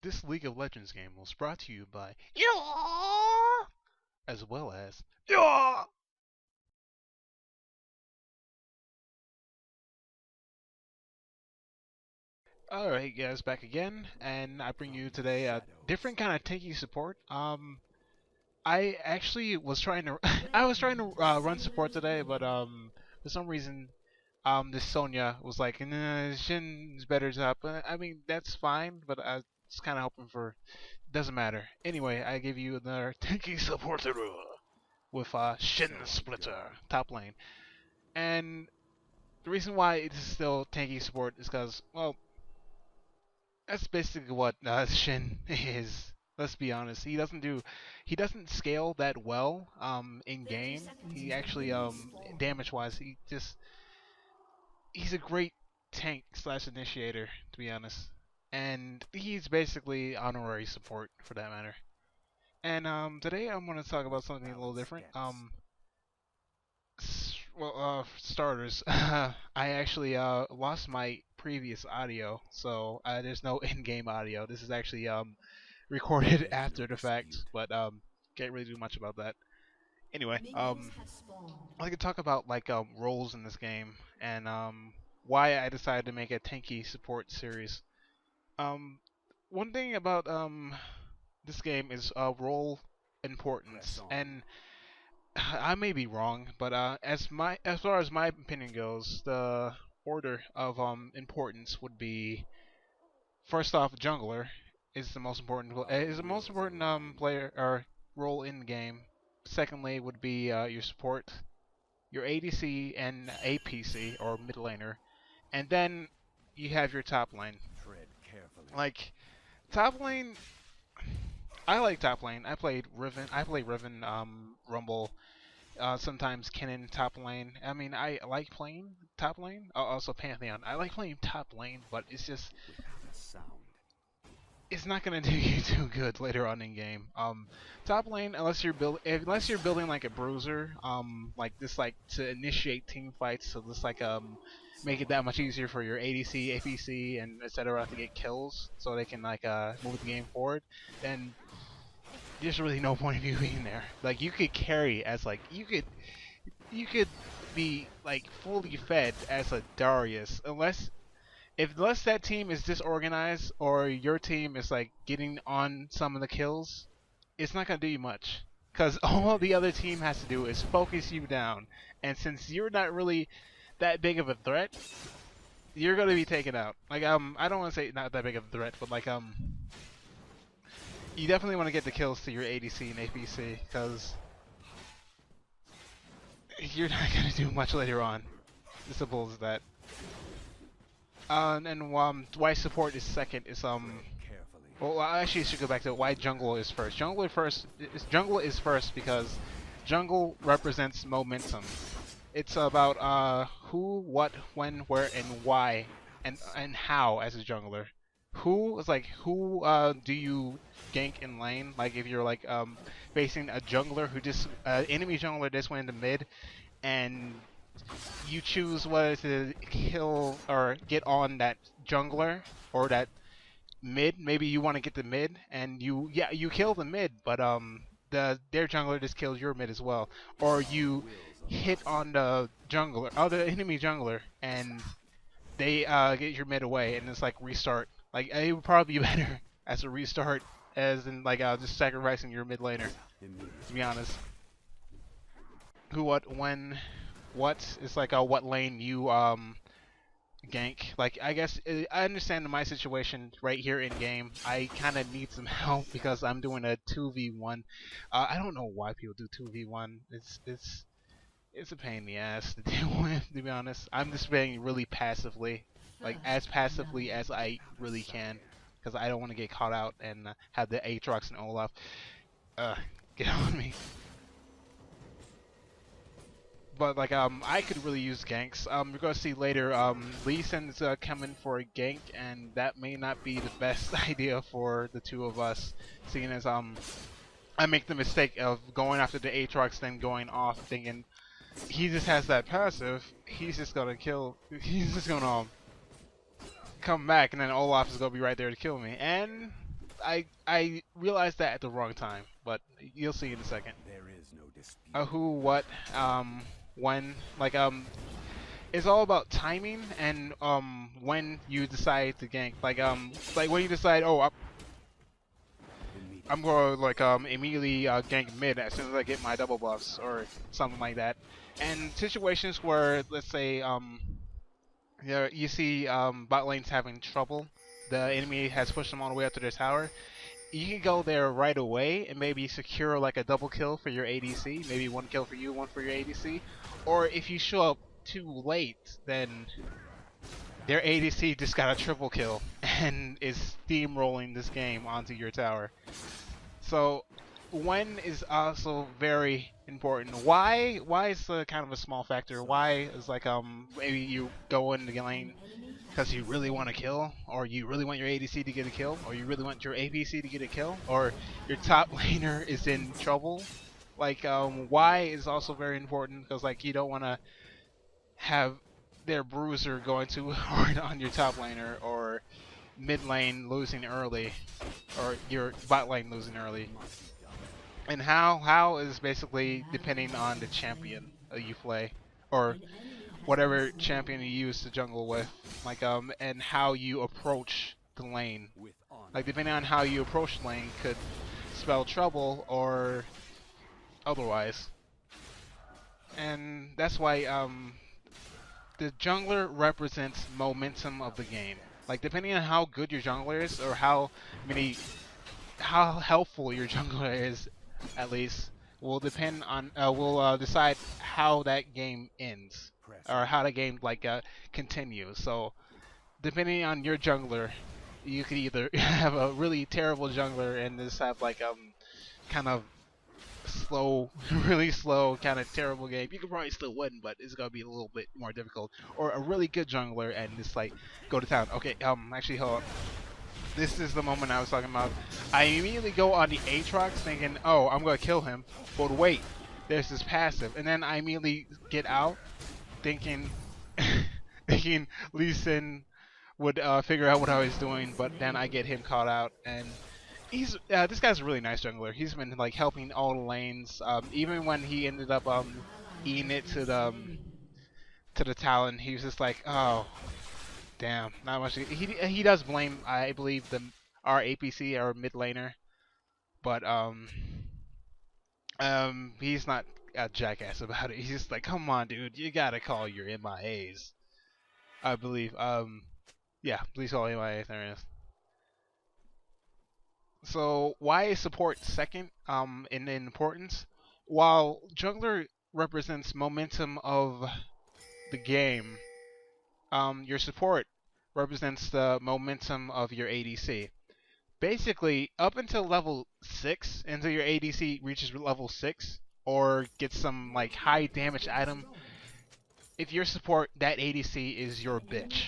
This League of Legends game was brought to you by as well as Alright guys, back again, and I bring you today a different kind of tanky support. I actually was trying to I was trying to run support today, but for some reason this Sonya was like, nah, Shen's better top. I mean that's fine, but I was kind of hoping for doesn't matter. Anyway, I give you another tanky support with Shen Splitter top lane, and the reason why it is still tanky support is because well. That's basically what Shen is. Let's be honest. He doesn't scale that well in game. He actually damage wise he's a great tank slash initiator to be honest. And he's basically honorary support for that matter. And today I'm going to talk about something a little different. Starters, I actually lost my previous audio, so there's no in-game audio. This is actually recorded after the fact, but can't really do much about that. Anyway, I could talk about like roles in this game and why I decided to make a tanky support series. Um, One thing about this game is role importance, and I may be wrong, but as far as my opinion goes, the order of importance would be first off, jungler is the most important player or role in the game. Secondly, would be your support, your ADC and APC or mid laner, and then you have your top lane. Like top lane, I like top lane. I played Riven. I play Riven, Rumble. Sometimes Kennen top lane. I mean, I like playing top lane. Also Pantheon. I like playing top lane, but it's just it's not gonna do you too good later on in game. Top lane, unless you're building like a bruiser, like this, like to initiate team fights, so this like make it that much easier for your ADC, APC, and etc. to get kills, so they can like move the game forward. Then there's really no point of you being there. Like you could carry as like you could be like fully fed as a Darius unless that team is disorganized or your team is like getting on some of the kills, it's not gonna do you much. Cause all the other team has to do is focus you down, and since you're not really that big of a threat, you're gonna be taken out. Like I don't want to say not that big of a threat, but like you definitely want to get the kills to your ADC and APC, because you're not going to do much later on. As simple as that. And why support is second is well, I actually should go back to why jungle is first. Jungle is first because jungle represents momentum. It's about who, what, when, where, and why, and how as a jungler. Who is like who do you gank in lane? Like if you're like facing a jungler who just enemy jungler just went into mid, and you choose whether to kill or get on that jungler or that mid. Maybe you want to get the mid, and you kill the mid, but their jungler just kills your mid as well, or you hit on the jungler, the enemy jungler, and they get your mid away, and it's like restart. Like it would probably be better as a restart, as in like just sacrificing your mid laner. To be honest, who, what, when, what? It's like what lane you gank. Like I guess I understand in my situation right here in game, I kind of need some help because I'm doing a 2v1. I don't know why people do 2v1. It's a pain in the ass to deal with. To be honest, I'm just playing really passively. Like as passively as I really can, because I don't want to get caught out and have the Aatrox and Olaf get on me. But like I could really use ganks. We're gonna see later. Lee Sin's coming for a gank, and that may not be the best idea for the two of us, seeing as I make the mistake of going after the Aatrox, then going off, thinking he just has that passive. He's just gonna kill. He's just gonna come back, and then Olaf is gonna be right there to kill me. And I realized that at the wrong time, but you'll see in a second. There is no dispute. Who, what, when, like it's all about timing and when you decide to gank. Like when you decide, oh, I'm going to like immediately gank mid as soon as I get my double buffs or something like that. And situations where, let's say, you see bot lanes having trouble, the enemy has pushed them all the way up to their tower. You can go there right away and maybe secure like a double kill for your ADC, maybe one kill for you, one for your ADC. Or if you show up too late, then their ADC just got a triple kill and is steamrolling this game onto your tower. So when is also very important. Why is kind of a small factor. Why is like maybe you go in the lane because you really want to kill, or you really want your ADC to get a kill, or you really want your APC to get a kill, or your top laner is in trouble. Like why is also very important because like you don't want to have their bruiser going too hard on your top laner, or mid lane losing early, or your bot lane losing early. And how is basically depending on the champion you play, or whatever champion you use to jungle with, like and how you approach the lane. Like depending on how you approach the lane could spell trouble or otherwise. And that's why the jungler represents momentum of the game. Like depending on how good your jungler is, or how helpful your jungler is, at least, will depend on will decide how that game ends, or how the game like continues. So depending on your jungler, you could either have a really terrible jungler and just have like kind of slow, really slow, kind of terrible game. You could probably still win, but it's gonna be a little bit more difficult. Or a really good jungler and just like go to town. Okay, actually hold up. This is the moment I was talking about. I immediately go on the Aatrox thinking, oh, I'm gonna kill him. But wait, there's this passive, and then I immediately get out thinking, thinking Lee Sin would figure out what I was doing, but then I get him caught out, and he's this guy's a really nice jungler. He's been like helping all the lanes, even when he ended up eating it to the Talon. He was just like, oh, damn, not much. He does blame, I believe, our APC, our mid laner, but he's not a jackass about it. He's just like, come on, dude, you gotta call your MIAs. I believe, yeah, please call MIAs. There it is. So why is support second in importance? While jungler represents momentum of the game, your support represents the momentum of your ADC. Basically, up until level 6, until your ADC reaches level 6, or gets some like high damage item, if your support, that ADC is your bitch.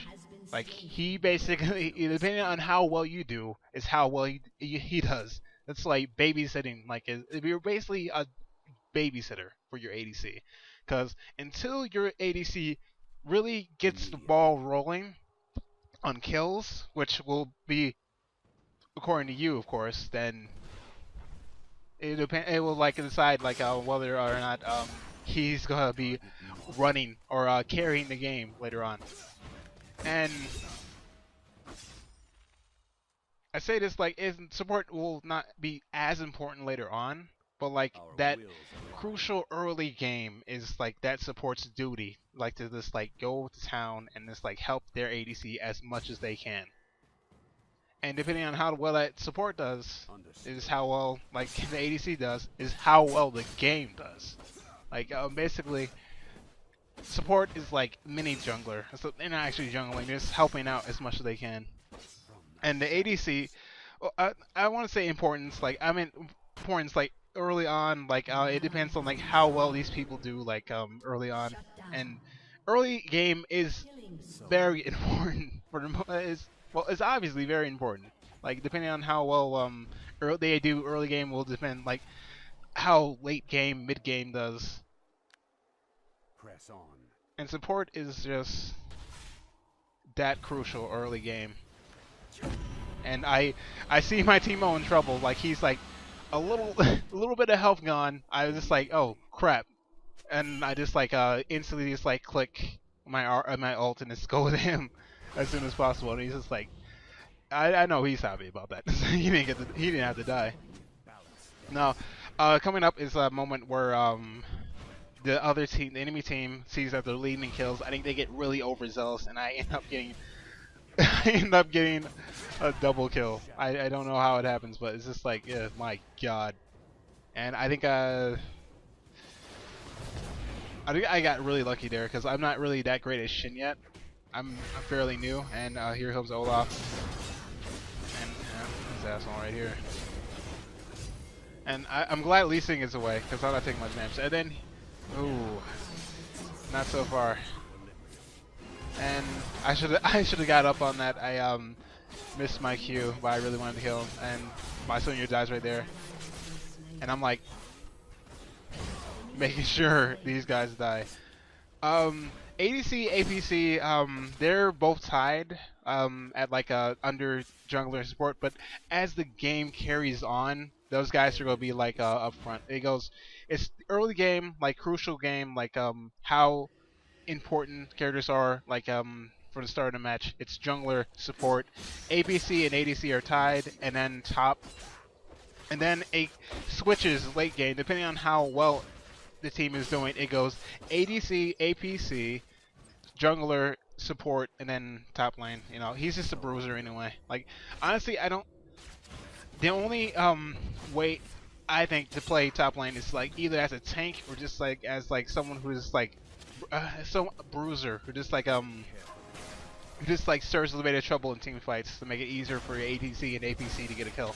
Like he basically, depending on how well you do, is how well he does. That's like babysitting. Like if you're basically a babysitter for your ADC, because until your ADC really gets the ball rolling on kills, which will be according to you, of course, then it will like decide like whether or not he's gonna be running or carrying the game later on. And I say this like support will not be as important later on, but like that crucial early game is like that support's duty, like to just like go to town and just like help their ADC as much as they can. And depending on how well that support does, is how well like the ADC does, is how well the game does. Like basically, support is like mini jungler. So they're not actually jungling; they're just helping out as much as they can. And the ADC, well, I want to say importance. Like I mean importance like early on. Like it depends on like how well these people do. Like early on, and early game is very important for the well, it's obviously very important. Like depending on how well they do early game will depend like how late game, mid game does. Press on. And support is just that crucial early game. and I see my Teemo in trouble. Like he's like a little a little bit of health gone. I was just like, oh crap, and I just like instantly just like click my ult and just go with him as soon as possible. And he's just like, I know he's happy about that. He didn't have to die. Now, coming up is a moment where the other team, the enemy team, sees that they're leading in kills. I think they get really overzealous, and I end up getting a double kill. I don't know how it happens, but it's just like, my god. And I think I got really lucky there because I'm not really that great at Shen yet. I'm fairly new, and here comes Olaf, and this asshole right here. And I'm glad Lee Sin is away because I'm not taking much damage. And then, ooh, not so far. And I should have got up on that. I missed my Q, but I really wanted to kill him. And my Sonya dies right there. And I'm like making sure these guys die. ADC, APC, they're both tied at like under jungler support. But as the game carries on, those guys are gonna be like up front. It's early game, like crucial game, like how important characters are, like for the start of the match. It's jungler support, APC and ADC are tied, and then top, and then it switches late game depending on how well the team is doing. It goes ADC, APC, jungler, support, and then top lane. You know, he's just a bruiser anyway. Like honestly, the only way I think to play top lane is like either as a tank or just like as like someone who's like some bruiser who just like stirs a little bit of trouble in team fights to make it easier for ADC and APC to get a kill.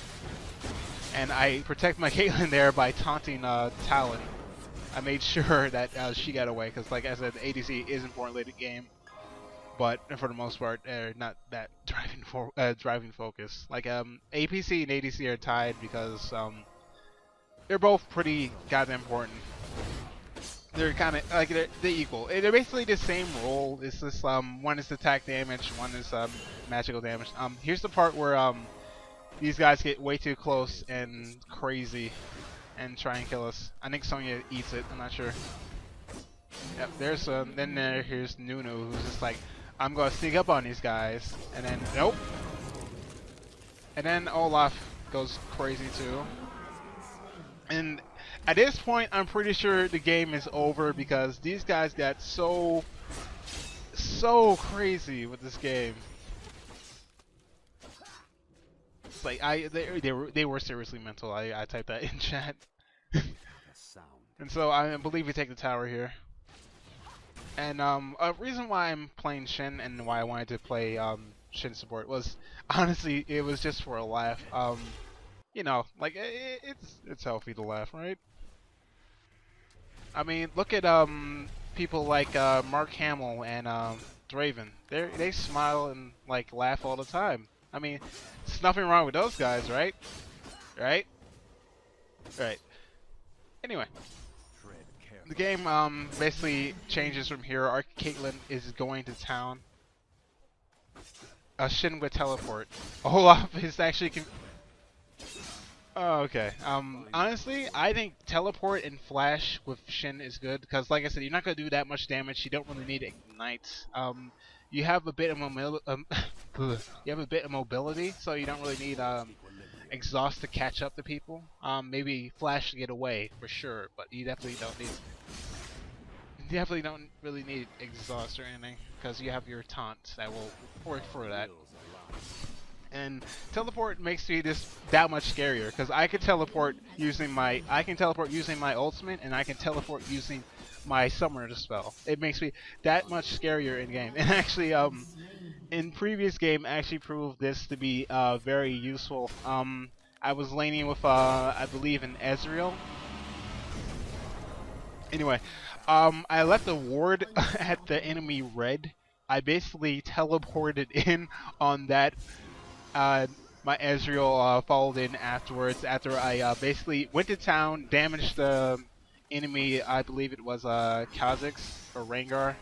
And I protect my Caitlyn there by taunting Talon. I made sure that she got away because, like I said, the ADC is important late in the game, but for the most part, they're not that driving focus. Like APC and ADC are tied because they're both pretty goddamn important. They're kind of like they're equal. They're basically the same role. It's just one is attack damage, one is magical damage. Here's the part where these guys get way too close and crazy and try and kill us. I think Sonya eats it. I'm not sure. Yep. There's here's Nunu who's just like, I'm gonna sneak up on these guys, and then nope. And then Olaf goes crazy too. And at this point, I'm pretty sure the game is over because these guys got so crazy with this game. It's like they were seriously mental. I typed that in chat. And so I believe we take the tower here. And a reason why I'm playing Shen and why I wanted to play Shen support was honestly it was just for a laugh. You know, like it's healthy to laugh, right? I mean, look at people like Mark Hamill and Draven. They smile and like laugh all the time. I mean, there's nothing wrong with those guys, right? Right? Right. Anyway, the game basically changes from here. Our Caitlyn is going to town. Shen with teleport. Olaf is actually. Oh, okay. Honestly, I think teleport and flash with Shen is good because, like I said, you're not gonna do that much damage. You don't really need ignite. You have a bit of mobility, so you don't really need exhaust to catch up to people. Maybe flash to get away for sure, but you definitely don't really need exhaust or anything because you have your taunt that will work for that. And teleport makes me just that much scarier because I can teleport using my ultimate, and I can teleport using my summoner spell. It makes me that much scarier in game. And actually, in previous game, actually proved this to be very useful. I was laning with I believe an Ezreal. Anyway, I left a ward at the enemy red. I basically teleported in on that. My Ezreal followed in afterwards after I basically went to town, damaged the enemy. I believe it was Kha'Zix or Rengar.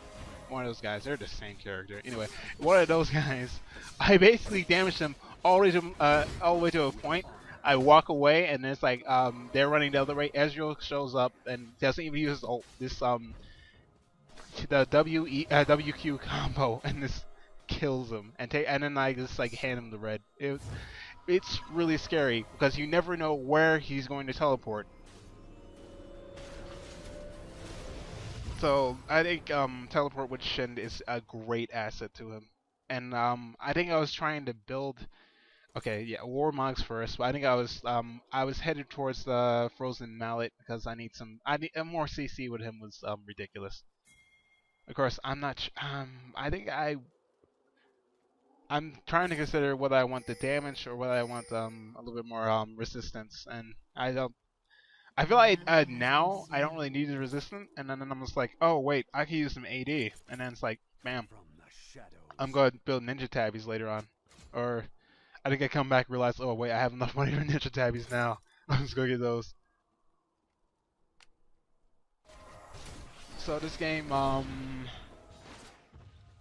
One of those guys. They're the same character. Anyway, one of those guys. I basically damaged them all the way to a point. I walk away, and it's like they're running the other way. Ezreal shows up and doesn't even use his ult. This the WQ combo, and this kills him. And then I just like hand him the red. It's really scary because you never know where he's going to teleport. So I think teleport with Shen is a great asset to him. And I think I was trying to build. Okay, yeah, War Mogs first. But I think I was headed towards the Frozen Mallet because I need more CC with him was ridiculous. Of course, I'm not. I think I'm trying to consider whether I want the damage or whether I want a little bit more resistance, and I don't. I feel like now I don't really need the resistance, and then I'm just like, oh wait, I can use some AD, and then it's like, bam, From the shadows. I'm going to build Ninja Tabbies later on, or I think I come back and realize, oh wait, I have enough money for Ninja Tabbies now. I'm just gonna get those. So this game,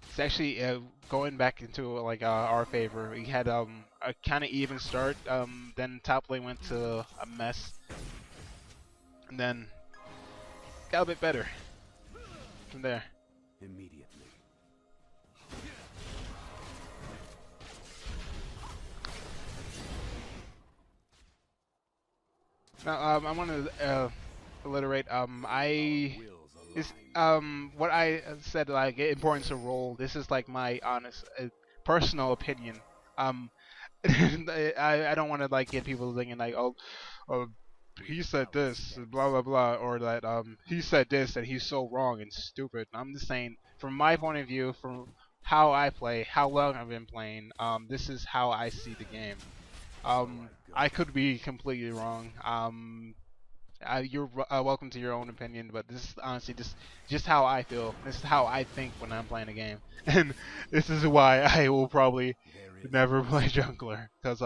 it's actually going back into like our favor. We had a kind of even start. Then top lane went to a mess, and then got a bit better from there. Immediately. Now I want to alliterate. What I said, like importance of role. This is like my honest, personal opinion. I don't want to like get people thinking like, oh, he said this, blah blah blah, or that he said this and he's so wrong and stupid. I'm just saying, from my point of view, from how I play, how long I've been playing, this is how I see the game. I could be completely wrong. You're welcome to your own opinion, but this is honestly just how I feel. This is how I think when I'm playing a game, and this is why I will probably never play jungler, because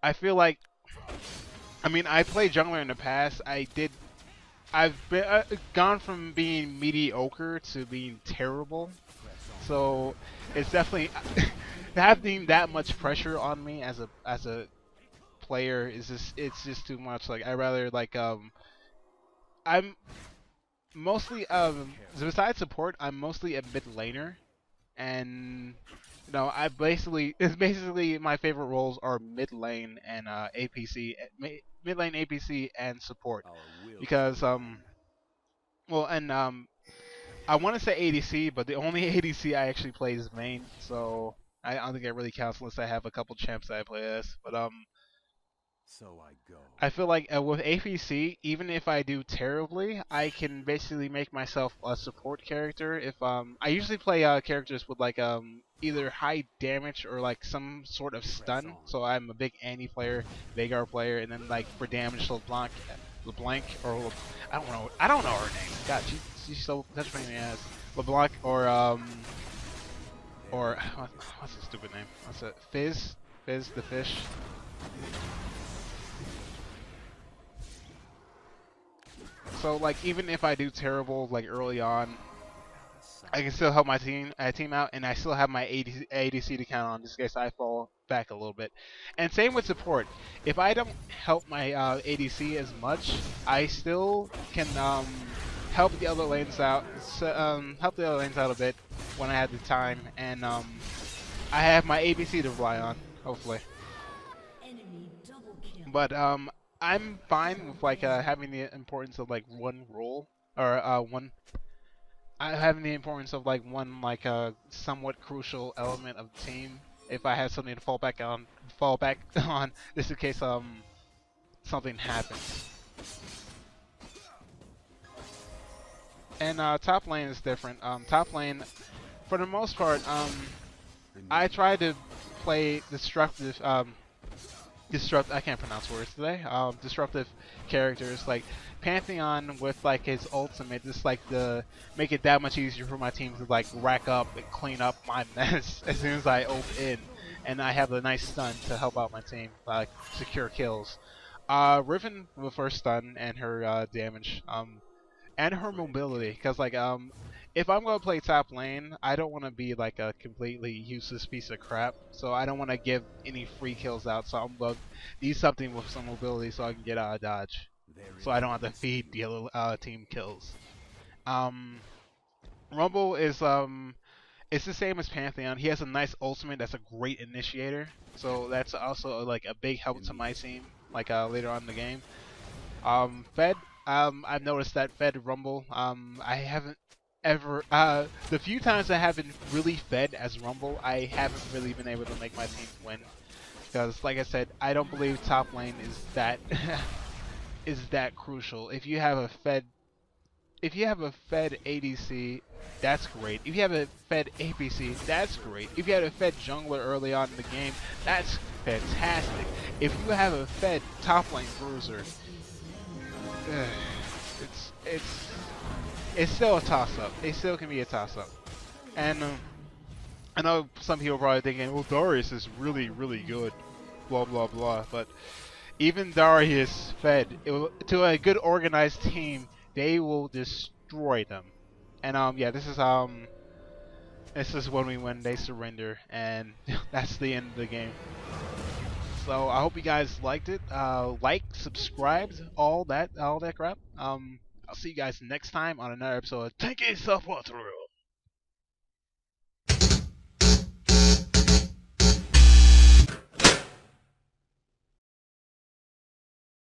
I feel like, I mean, I played jungler in the past. I've been gone from being mediocre to being terrible, so it's definitely having that much pressure on me as a player is it's just too much. Like I rather like I'm mostly besides support, I'm mostly a mid laner, and you know it's basically my favorite roles are mid lane and APC, mid lane APC and support, because well, and I want to say ADC, but the only ADC I actually play is main, so I don't think it really counts unless I have a couple champs that I play as. But So I go. I feel like with APC, even if I do terribly, I can basically make myself a support character. If I usually play characters with like either high damage or like some sort of stun. So I'm a big Annie player, Veigar player, and then like for damage, LeBlanc, or I don't know her name. God, she's so such a pain in the ass. LeBlanc or what's the stupid name? What's it? Fizz the fish. So like even if I do terrible like early on, I can still help my team out, and I still have my ADC to count on just in case I fall back a little bit. And same with support. If I don't help my ADC as much, I still can help the other lanes out. Help the other lanes out a bit when I have the time, and I have my ABC to rely on, hopefully. But I'm fine with like having the importance of like one role or having the importance of like one like somewhat crucial element of the team. If I have something to fall back on, just in case something happens. And top lane is different. Top lane, for the most part, I try to play destructive. I can't pronounce words today. Disruptive characters like Pantheon with like his ultimate, just like to make it that much easier for my team to like rack up and clean up my mess as soon as I ult in, and I have a nice stun to help out my team like secure kills. Riven with her stun and her damage, and her mobility, because like if I'm gonna play top lane, I don't want to be like a completely useless piece of crap. So I don't want to give any free kills out. So I'm gonna need something with some mobility so I can get out of dodge. So I don't have to feed the other team kills. Um, Rumble is it's the same as Pantheon. He has a nice ultimate that's a great initiator. So that's also like a big help to my team. Like later on in the game. Fed. I've noticed that Fed Rumble. I haven't ever. The few times I have been really fed as Rumble, I haven't really been able to make my team win. Because, like I said, I don't believe top lane is that is that crucial. If you have a fed ADC, that's great. If you have a fed APC, that's great. If you have a fed jungler early on in the game, that's fantastic. If you have a fed top lane bruiser, it's still a toss up. It still can be a toss up. And I know some people are probably thinking, well, Darius is really good, blah blah blah. But even Darius fed to a good organized team, they will destroy them. And yeah, this is when we win. They surrender, and that's the end of the game. So I hope you guys liked it. Like, subscribed, all that crap. I'll see you guys next time on another episode of Tanky Self Walkthrough.